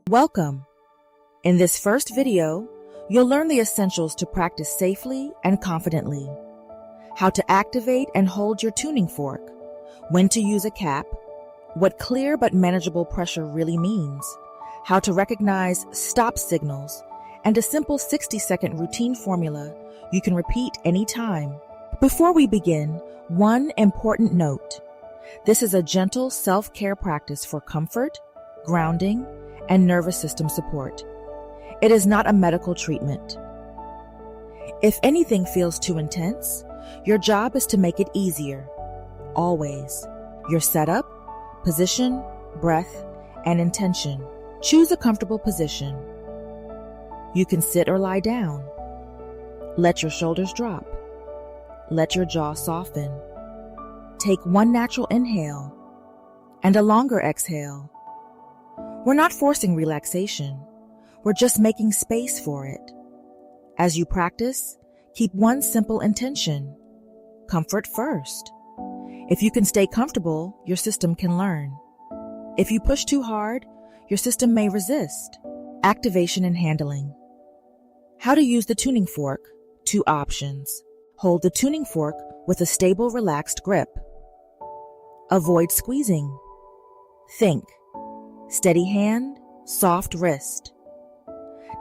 Welcome! In this first video, you'll learn the essentials to practice safely and confidently. How to activate and hold your tuning fork, when to use a cap, what clear but manageable pressure really means, how to recognize stop signals, and a simple 60-second routine formula you can repeat anytime. Before we begin, one important note. This is a gentle self-care practice for comfort, grounding, and nervous system support. It is not a medical treatment. If anything feels too intense, your job is to make it easier. Always. Your setup, position, breath, and intention. Choose a comfortable position. You can sit or lie down. Let your shoulders drop. Let your jaw soften. Take one natural inhale and a longer exhale. We're not forcing relaxation. We're just making space for it. As you practice, keep one simple intention. Comfort first. If you can stay comfortable, your system can learn. If you push too hard, your system may resist. Activation and handling. How to use the tuning fork. 2 options. Hold the tuning fork with a stable, relaxed grip. Avoid squeezing. Think. Steady hand, soft wrist.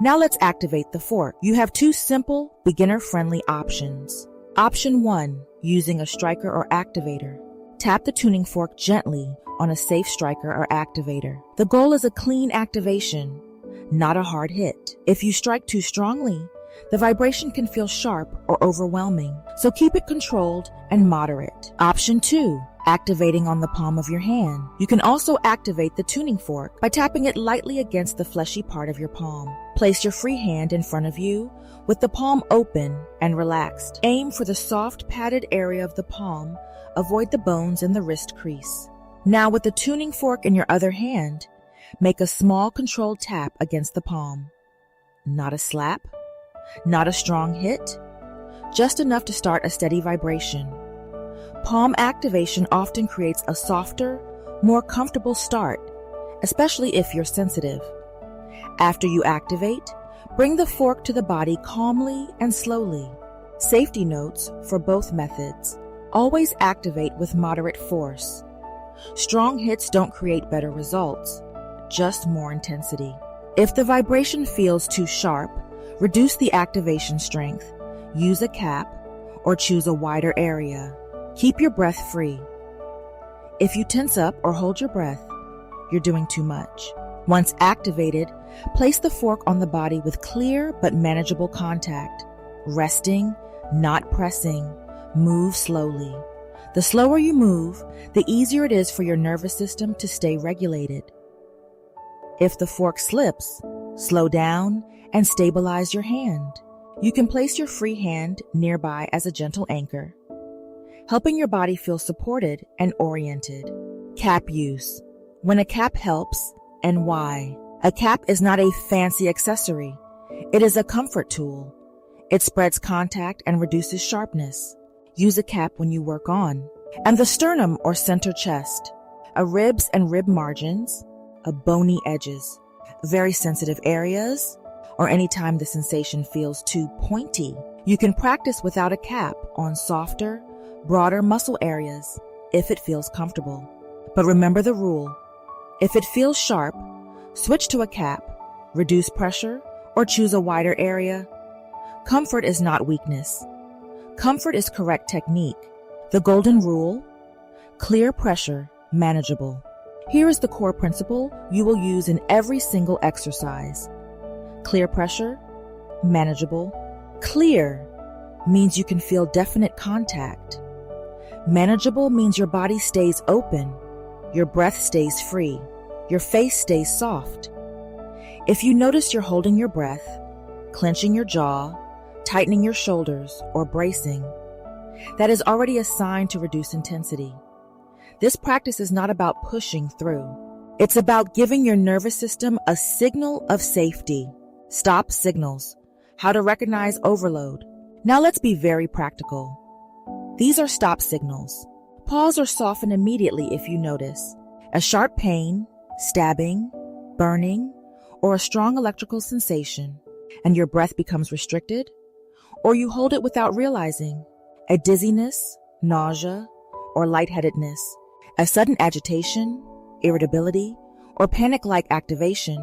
Now let's activate the fork. You have 2 simple, beginner-friendly options. Option 1, using a striker or activator. Tap the tuning fork gently on a safe striker or activator. The goal is a clean activation, not a hard hit. If you strike too strongly, the vibration can feel sharp or overwhelming, so keep it controlled and moderate. Option 2, activating on the palm of your hand. You can also activate the tuning fork by tapping it lightly against the fleshy part of your palm. Place your free hand in front of you with the palm open and relaxed. Aim for the soft padded area of the palm. Avoid the bones in the wrist crease. Now with the tuning fork in your other hand, make a small controlled tap against the palm. Not a slap, not a strong hit, just enough to start a steady vibration. Palm activation often creates a softer, more comfortable start, especially if you're sensitive. After you activate, bring the fork to the body calmly and slowly. Safety notes for both methods. Always activate with moderate force. Strong hits don't create better results, just more intensity. If the vibration feels too sharp, reduce the activation strength, use a cap, or choose a wider area. Keep your breath free. If you tense up or hold your breath, you're doing too much. Once activated, place the fork on the body with clear but manageable contact. Resting, not pressing. Move slowly. The slower you move, the easier it is for your nervous system to stay regulated. If the fork slips, slow down and stabilize your hand. You can place your free hand nearby as a gentle anchor, helping your body feel supported and oriented. Cap use. When a cap helps, and why? A cap is not a fancy accessory. It is a comfort tool. It spreads contact and reduces sharpness. Use a cap when you work on. And the sternum or center chest. Ribs and rib margins, bony edges, very sensitive areas, or anytime the sensation feels too pointy. You can practice without a cap on softer, broader muscle areas if it feels comfortable. But remember the rule. If it feels sharp, switch to a cap, reduce pressure, or choose a wider area. Comfort is not weakness. Comfort is correct technique. The golden rule: clear pressure, manageable. Here is the core principle you will use in every single exercise. Clear pressure, manageable. Clear means you can feel definite contact. Manageable means your body stays open, your breath stays free, your face stays soft. If you notice you're holding your breath, clenching your jaw, tightening your shoulders, or bracing, that is already a sign to reduce intensity. This practice is not about pushing through. It's about giving your nervous system a signal of safety. Stop signals. How to recognize overload. Now let's be very practical. These are stop signals. Pause or soften immediately if you notice a sharp pain, stabbing, burning, or a strong electrical sensation, and your breath becomes restricted, or you hold it without realizing, a dizziness, nausea, or lightheadedness, a sudden agitation, irritability, or panic-like activation,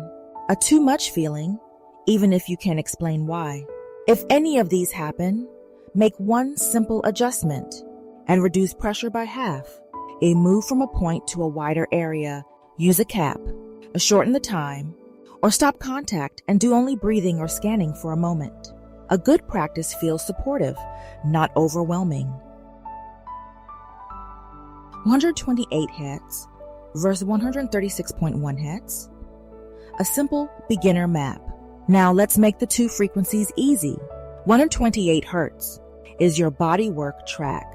a too much feeling, even if you can't explain why. If any of these happen, make one simple adjustment and reduce pressure by half. A move from a point to a wider area, use a cap, shorten the time, or stop contact and do only breathing or scanning for a moment. A good practice feels supportive, not overwhelming. 128 Hz versus 136.1 Hz. A simple beginner map. Now let's make the two frequencies easy. 128 Hz is your body work track.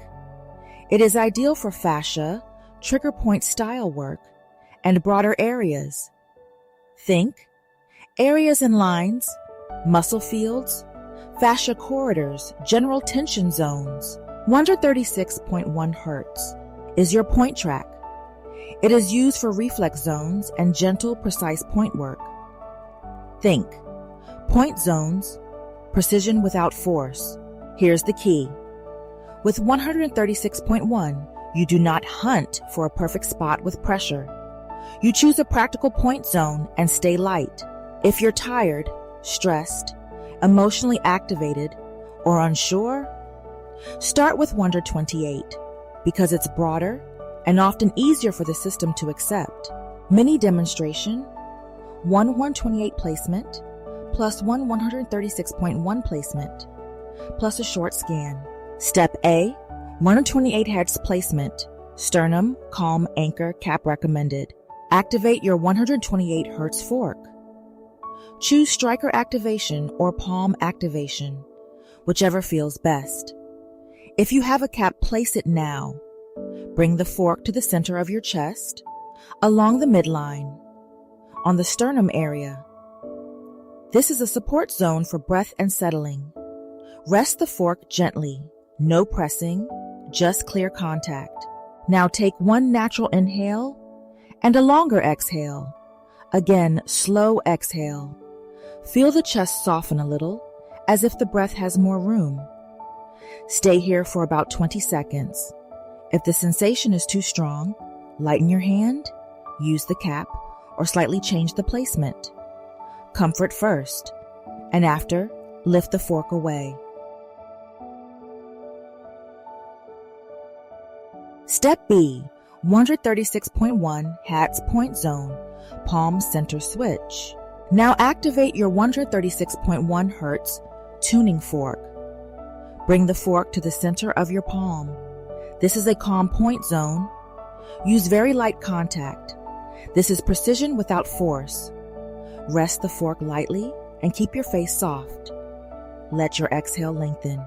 It is ideal for fascia, trigger point style work, and broader areas. Think areas and lines, muscle fields, fascia corridors, general tension zones. 136.1 Hz is your point track. It is used for reflex zones and gentle, precise point work. Think point zones, precision without force. Here's the key. With 136.1, you do not hunt for a perfect spot with pressure. You choose a practical point zone and stay light. If you're tired, stressed, emotionally activated, or unsure, start with 128 because it's broader and often easier for the system to accept. Mini demonstration, one 128 placement plus one 136.1 placement plus a short scan. Step A, 128 Hz placement, sternum, calm, anchor, cap recommended. Activate your 128 Hz fork. Choose striker activation or palm activation, whichever feels best. If you have a cap, place it now. Bring the fork to the center of your chest, along the midline, on the sternum area. This is a support zone for breath and settling. Rest the fork gently, no pressing, just clear contact. Now take one natural inhale and a longer exhale. Again, slow exhale. Feel the chest soften a little, as if the breath has more room. Stay here for about 20 seconds. If the sensation is too strong, lighten your hand, use the cap, or slightly change the placement. Comfort first, and after, lift the fork away. Step B, 136.1 Hz point zone, palm center switch. Now activate your 136.1 Hz tuning fork. Bring the fork to the center of your palm. This is a calm point zone. Use very light contact. This is precision without force. Rest the fork lightly and keep your face soft. Let your exhale lengthen.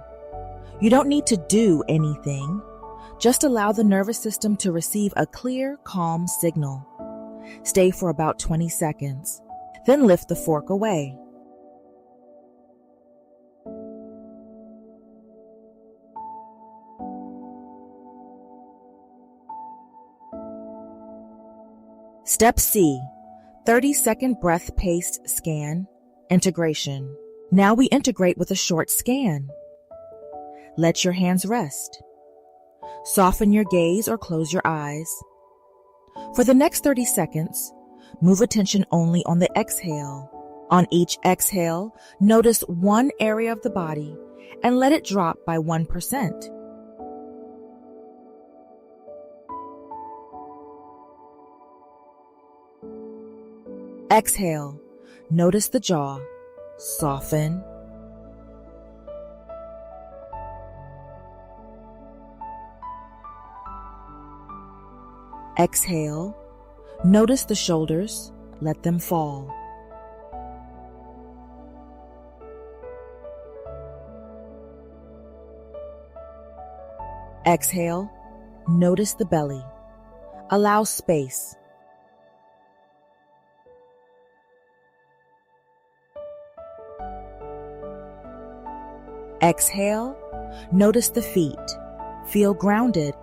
You don't need to do anything. Just allow the nervous system to receive a clear, calm signal. Stay for about 20 seconds. Then lift the fork away. Step C, 30-second breath-paced scan, integration. Now we integrate with a short scan. Let your hands rest. Soften your gaze or close your eyes. For the next 30 seconds, move attention only on the exhale. On each exhale, notice one area of the body and let it drop by 1%. Exhale. Notice the jaw. Soften. Exhale. Notice the shoulders. Let them fall. Exhale. Notice the belly. Allow space. Exhale. Notice the feet. Feel grounded.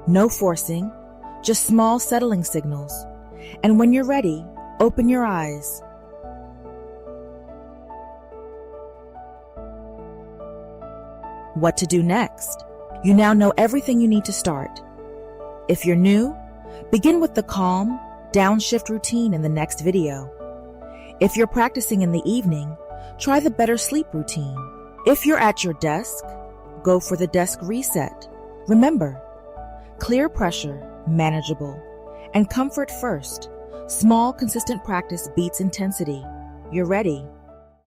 No forcing, just small settling signals. And when you're ready, open your eyes. What to do next? You now know everything you need to start. If you're new, begin with the calm, downshift routine in the next video. If you're practicing in the evening, try the better sleep routine. If you're at your desk, go for the desk reset. Remember, clear pressure, manageable, and comfort first. Small, consistent practice beats intensity. You're ready.